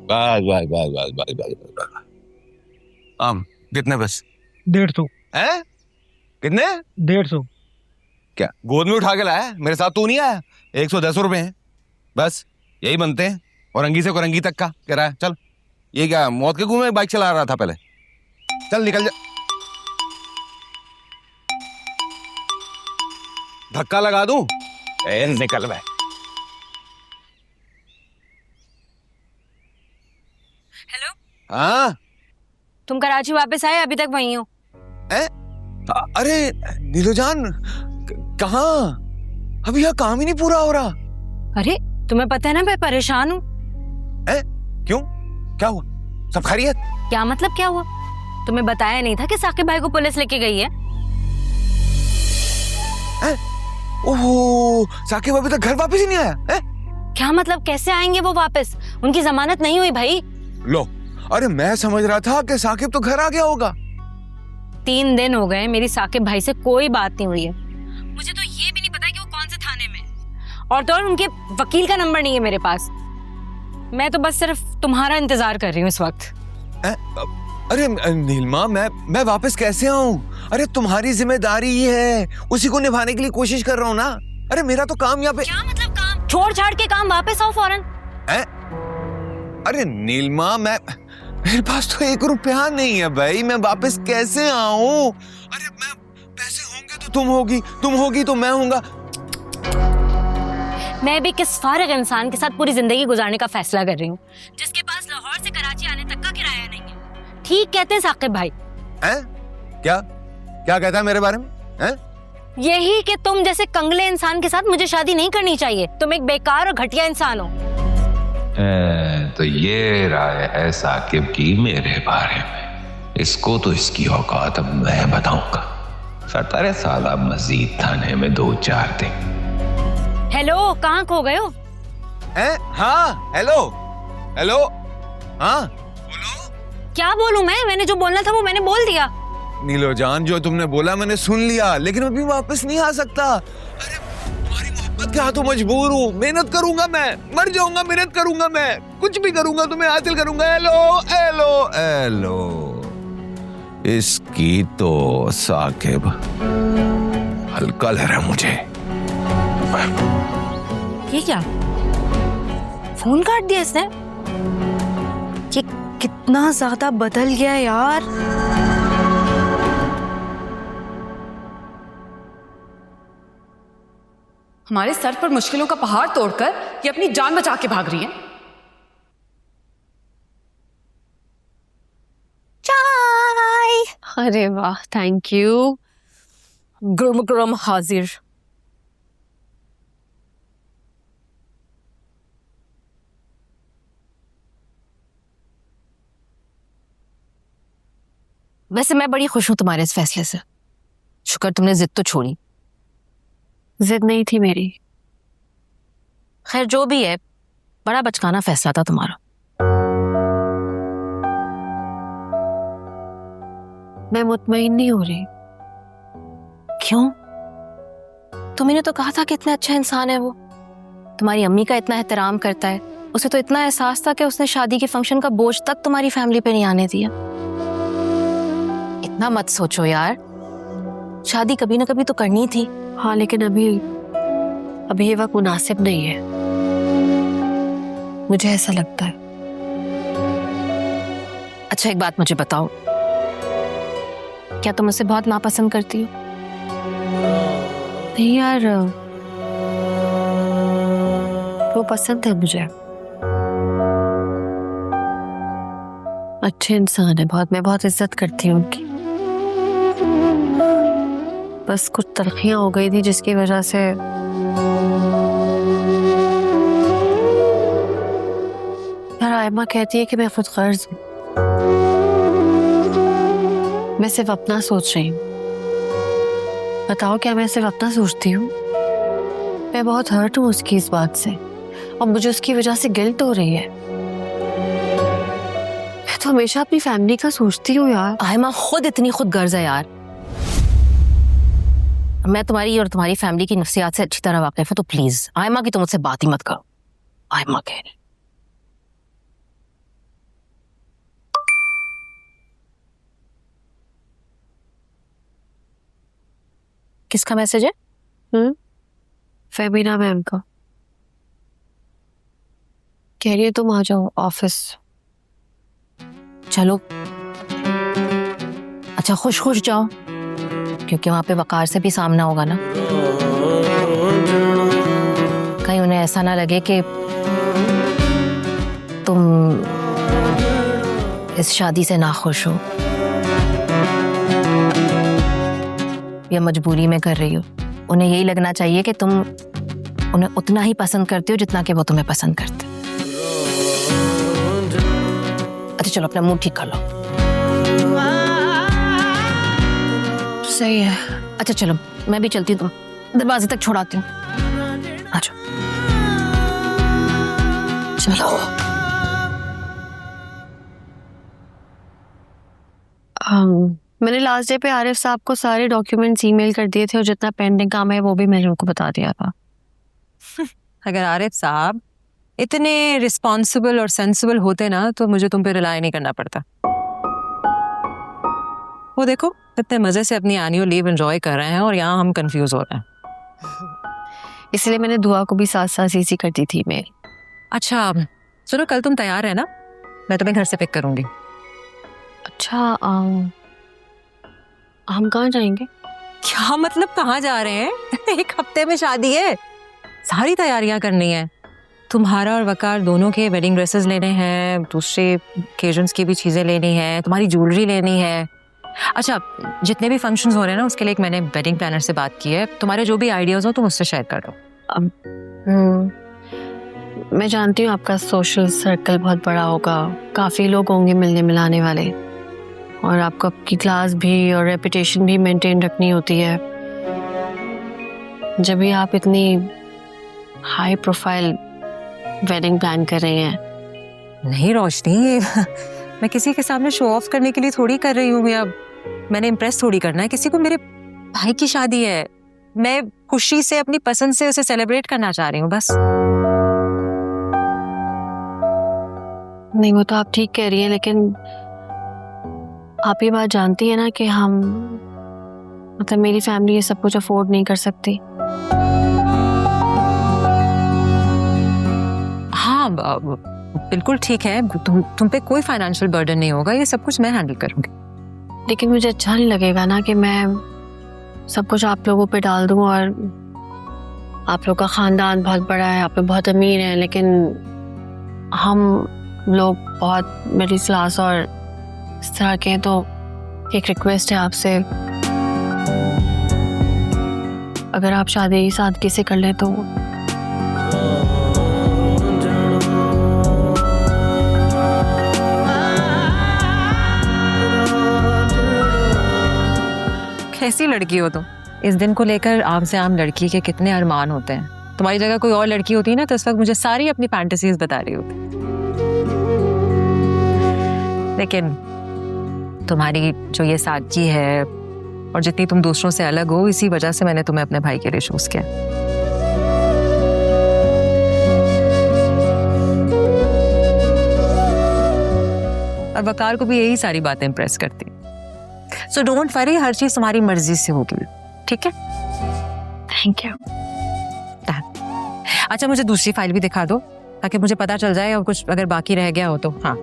बस बस बस बस बस बस बस। कितने बस? 150। हैं? कितने? 150। क्या गोद में उठा के लाया है? मेरे साथ तू नहीं आया? 110 रुपए हैं बस, यही बनते हैं। और अंगी से कुरंगी तक का किराया। चल, ये क्या मौत के कुएं में बाइक चला रहा था पहले? चल निकल जा। धक्का लगा दूं? निकल बे। हेलो, हाँ। तुम कराची वापस आए? अभी तक वहीं हो? अरे नीलूजान, कहाँ? अभी यहाँ काम ही नहीं पूरा हो रहा। अरे तुम्हें पता है ना, मैं परेशान हूँ। क्यों? क्या हुआ? सब खैरियत? क्या मतलब क्या हुआ? तुम्हें बताया नहीं था कि साकिब भाई को पुलिस लेके गई है? ओहो, साकिब अभी तक घर वापस ही नहीं आया है? क्या मतलब, कैसे आएंगे वो वापस? उनकी जमानत नहीं हुई भाई। लो, अरे मैं समझ रहा था कि साकिब तो घर आ गया होगा। 3 दिन हो गए मेरी साकिब भाई से कोई बात नहीं हुई है। मुझे तो ये भी नहीं पता कि वो कौन से थाने में, और तो और उनके वकील का नंबर नहीं है मेरे पास। मैं तो बस सिर्फ तुम्हारा इंतजार कर रही हूँ इस वक्त। अरे नीलमा, मैं वापस कैसे आऊं? अरे तुम्हारी जिम्मेदारी ही है, उसी को निभाने के लिए कोशिश कर रहा हूँ ना। अरे मेरा तो काम यहाँ पे। क्या मतलब काम? छोड़ छाड़ के काम, वापस आओ फौरन। अरे नीलमा, मेरे पास तो 1 रुपया नहीं है भाई, मैं वापस कैसे आऊं? अरे पैसे होंगे तो तुम होगी तो मैं हूँगा। मैं भी किस फारिग इंसान के साथ पूरी जिंदगी गुजारने का फैसला कर रही हूँ, जिसके पास लाहौर से कराची आने तक का किराया नहीं है। ठीक कहते हैं साकिब भाई। क्या कहता है मेरे बारे में? यही कि तुम जैसे कंगले इंसान के साथ मुझे शादी नहीं करनी चाहिए। तुम एक बेकार और घटिया इंसान हो। तो ये राय है साकिब की मेरे बारे में। इसको तो इसकी औकात अब मैं बताऊंगा। सरतारे साला मजीद थाने में 2-4 दिन। हेलो, कहाँ खो गए हो? हाँ, हेलो। हाँ बोलो। क्या बोलूं मैंने जो बोलना था वो मैंने बोल दिया। नीलोजान, जो तुमने बोला मैंने सुन लिया, लेकिन अभी वापस नहीं आ सकता। अरे तुम्हारी मोहब्बत के हाथों मजबूर हूँ। मेहनत करूंगा, मैं मर जाऊंगा, मेहनत करूंगा, मैं कुछ भी करूंगा, तुम्हें हासिल करूंगा। हेलो। इसकी तो साकिब हल्का लग रहा मुझे। ये क्या, फोन काट दिया इसने? ये कितना ज्यादा बदल गया यार। हमारे सर पर मुश्किलों का पहाड़ तोड़कर ये अपनी जान बचा के भाग रही है। चाय। अरे वाह, थैंक यू। गरम गरम हाजिर। वैसे मैं बड़ी खुश हूं तुम्हारे इस फैसले से। शुक्र तुमने जिद तो छोड़ी। जिद नहीं थी मेरी। खैर जो भी है, बड़ा बचकाना फैसला था तुम्हारा। मैं मुतमईन नहीं हो रही। क्यों? तुमने तो कहा था कि इतना अच्छा इंसान है वो। तुम्हारी अम्मी का इतना एहतराम करता है। उसे तो इतना एहसास था कि उसने शादी के फंक्शन का बोझ तक तुम्हारी फैमिली पे नहीं आने दिया। इतना मत सोचो यार, शादी कभी ना कभी तो करनी थी। हाँ, लेकिन अभी ये वक्त मुनासिब नहीं है, मुझे ऐसा लगता है। अच्छा एक बात मुझे बताओ, क्या तुम उसे बहुत नापसंद करती हो? नहीं यार, वो पसंद है मुझे। अच्छे इंसान है बहुत, मैं बहुत इज्जत करती हूँ उनकी। बस कुछ तलखियां हो गई थी जिसकी वजह से यार आयमा कहती है कि मैं खुद गर्ज हूँ। मैं सिर्फ अपना सोच रही हूँ। बताओ, क्या मैं सिर्फ अपना सोचती हूँ? मैं बहुत हर्ट हूँ उसकी इस बात से, और मुझे उसकी वजह से गिल्ट हो रही है। मैं तो हमेशा अपनी फैमिली का सोचती हूँ यार। आयमा खुद इतनी खुद गर्ज है यार। मैं तुम्हारी और तुम्हारी फैमिली की नफ्सियात से अच्छी तरह वाकिफ हूं, तो प्लीज आयमा की तो मुझसे बात ही मत करो। आयमा कह रही। किसका मैसेज है? फेबिना मैम का। कह रही है तुम आ जाओ ऑफिस। चलो, अच्छा खुश खुश जाओ, क्योंकि वहां पे वकार से भी सामना होगा ना। कहीं उन्हें ऐसा ना लगे कि तुम इस शादी से नाखुश हो या मजबूरी में कर रही हो। उन्हें यही लगना चाहिए कि तुम उन्हें उतना ही पसंद करते हो जितना कि वो तुम्हें पसंद करते। अच्छा चलो, अपना मुंह ठीक कर लो। सही है। अच्छा चलो, मैं भी चलती हूँ, दरवाजे तक छोड़ाती हूँ। आ जाओ। चलो। मैंने लास्ट डे पे आरिफ साहब को सारे डॉक्यूमेंट्स ईमेल कर दिए थे और जितना पेंडिंग काम है वो भी मैंने उनको बता दिया था। अगर आरिफ साहब इतने रिस्पॉन्सिबल और सेंसिबल होते ना तो मुझे तुम पे रिलाई नहीं करना पड़ता। वो देखो कितने मजे से अपनी एनुअल लीव एंजॉय कर रहे हैं और यहाँ हम कंफ्यूज हो रहे हैं। इसलिए मैंने दुआ को भी साथ साथ इसी कर दी थी मेल। अच्छा सुनो, कल तुम तैयार है ना? मैं तुम्हें घर से पिक करूंगी। अच्छा हम कहाँ जाएंगे? क्या मतलब कहाँ जा रहे हैं? एक हफ्ते में शादी है, सारी तैयारियां करनी है। तुम्हारा और वकार दोनों के वेडिंग ड्रेसेस लेने हैं, दूसरे ओकेजन्स की भी चीजें लेनी है, तुम्हारी ज्वेलरी लेनी है। अच्छा जितने भी फंक्शंस हो रहे हैं ना उसके लिए एक मैंने वेडिंग प्लानर से बात की है। तुम्हारे जो भी आइडियाज हो तुम उससे शेयर कर दो। मैं जानती हूँ आपका सोशल सर्कल बहुत बड़ा होगा, काफी लोग होंगे मिलने मिलाने वाले, और आपको आपकी क्लास भी और रेपुटेशन भी मेंटेन रखनी होती है। जब भी आप इतनी हाई प्रोफाइल वेडिंग प्लान कर रही हैं। नहीं रोशनी, ये मैं किसी के सामने शो ऑफ करने के लिए थोड़ी कर रही हूँ, या मैंने इम्प्रेस थोड़ी करना है किसी को। मेरे भाई की शादी है, मैं खुशी से अपनी पसंद से उसे सेलिब्रेट करना चाह रही हूँ बस। नहीं वो तो आप ठीक कह रही हैं, लेकिन आप ये बात जानती है ना कि हम मतलब मेरी फैमिली ये सब कुछ अफोर्ड नहीं कर सकती। हाँ बिल्कुल ठीक है, तुम पे कोई फाइनेंशियल बर्डन नहीं होगा, ये सब कुछ मैं हैंडल करूंगी। लेकिन मुझे अच्छा नहीं लगेगा ना कि मैं सब कुछ आप लोगों पे डाल दूं, और आप लोग का खानदान बहुत बड़ा है, आप लोग बहुत अमीर हैं, लेकिन हम लोग बहुत मिडिल क्लास और इस तरह के। तो एक रिक्वेस्ट है आपसे, अगर आप शादी सादगी से कर लें तो। कैसी लड़की हो तुम? इस दिन को लेकर आम से आम लड़की के कितने अरमान होते हैं। तुम्हारी जगह कोई और लड़की होती ना तो इस वक्त मुझे सारी अपनी फैंटेसीज बता रही होती। लेकिन तुम्हारी जो ये सादगी है और जितनी तुम दूसरों से अलग हो, इसी वजह से मैंने तुम्हें अपने भाई के लिए चूज किया। और वकार को भी यही सारी बातें इंप्रेस करती। सो डोंट वरी, हर चीज तुम्हारी मर्जी से होगी, ठीक है? Thank you. अच्छा मुझे दूसरी फाइल भी दिखा दो ताकि मुझे पता चल जाए और कुछ अगर बाकी रह गया हो तो। हाँ